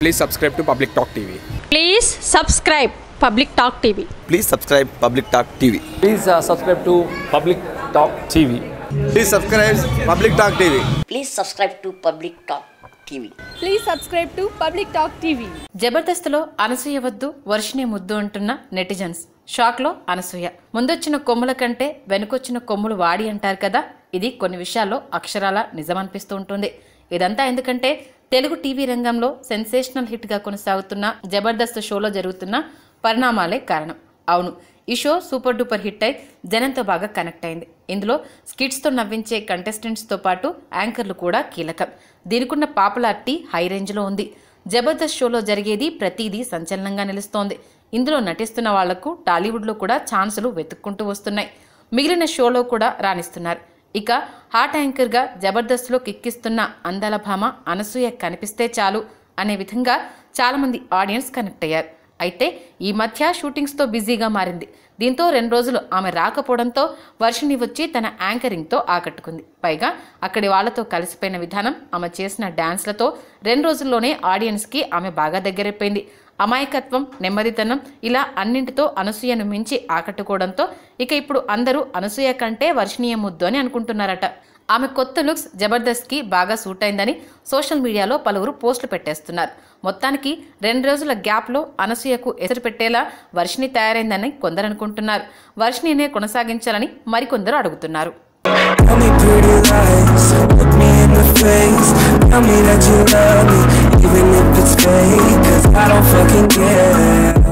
Please subscribe to Public Talk TV. Please subscribe Public Talk TV. Please subscribe Public Talk TV. Please subscribe to Public Talk TV. Please subscribe Public Talk TV. Please subscribe to Public Talk TV. Please subscribe to Public Talk TV. జబర్దస్త్లో అనసూయ వద్దు వర్షిని ముద్దు అంటున్న netizens షాక్లో అనసూయ ముందొచ్చిన కొమ్ముల కంటే వెనుకొచ్చిన కొమ్ములు వాడి అంటారు కదా. ఇది కొన్ని విషయాల్లో అక్షరాల నిజమనిపిస్తూ ఉంటుంది. ఇదంతా ఎందుకంటే తెలుగు టీవీ రంగంలో సెన్సేషనల్ హిట్గా కొనసాగుతున్న జబర్దస్త్ షోలో జరుగుతున్న పరిణామాలే కారణం. అవును, ఈ షో సూపర్ డూపర్ హిట్ అయి జనంతో బాగా కనెక్ట్ అయింది. ఇందులో స్కిట్స్తో నవ్వించే కంటెస్టెంట్స్తో పాటు యాంకర్లు కూడా కీలకం. దీనికున్న పాపులారిటీ హై రేంజ్లో ఉంది. జబర్దస్త్ షోలో జరిగేది ప్రతిదీ సంచలనంగా నిలుస్తోంది. ఇందులో నటిస్తున్న వాళ్లకు టాలీవుడ్లో కూడా ఛాన్సులు వెతుక్కుంటూ వస్తున్నాయి. మిగిలిన షోలో కూడా రాణిస్తున్నారు. ఇక హాట్ యాంకర్గా జబర్దస్త్లో కిక్కిస్తున్న అందాల భామ అనసూయ కనిపిస్తే చాలు అనే విధంగా చాలామంది ఆడియన్స్ కనెక్ట్ అయ్యారు. అయితే ఈ మధ్య షూటింగ్స్తో బిజీగా మారింది. దీంతో 2 రోజులు ఆమె రాకపోవడంతో వర్షిని వచ్చి తన యాంకరింగ్తో ఆకట్టుకుంది. పైగా అక్కడి వాళ్లతో కలిసిపోయిన విధానం, ఆమె చేసిన డాన్స్లతో 2 రోజుల్లోనే ఆడియన్స్కి ఆమె బాగా దగ్గరైపోయింది. అమాయకత్వం, నెమ్మదితనం ఇలా అన్నింటితో అనసూయను మించి ఆకట్టుకోవడంతో ఇక ఇప్పుడు అందరూ అనసూయ కంటే వర్షిణీయ ముద్దు అని అనుకుంటున్నారట. ఆమె కొత్త లుక్స్ జబర్దస్త్కి బాగా సూట్ అయిందని సోషల్ మీడియాలో పలువురు పోస్టులు పెట్టేస్తున్నారు. మొత్తానికి 2 రోజుల గ్యాప్లో అనసూయకు ఎసరు పెట్టేలా వర్షిణి తయారైందని కొందరు అనుకుంటున్నారు. వర్షిణినే కొనసాగించాలని మరికొందరు అడుగుతున్నారు. Tell me pretty lies, look me in the face. Tell me that you love me, even if it's fake, 'cause I don't fucking care.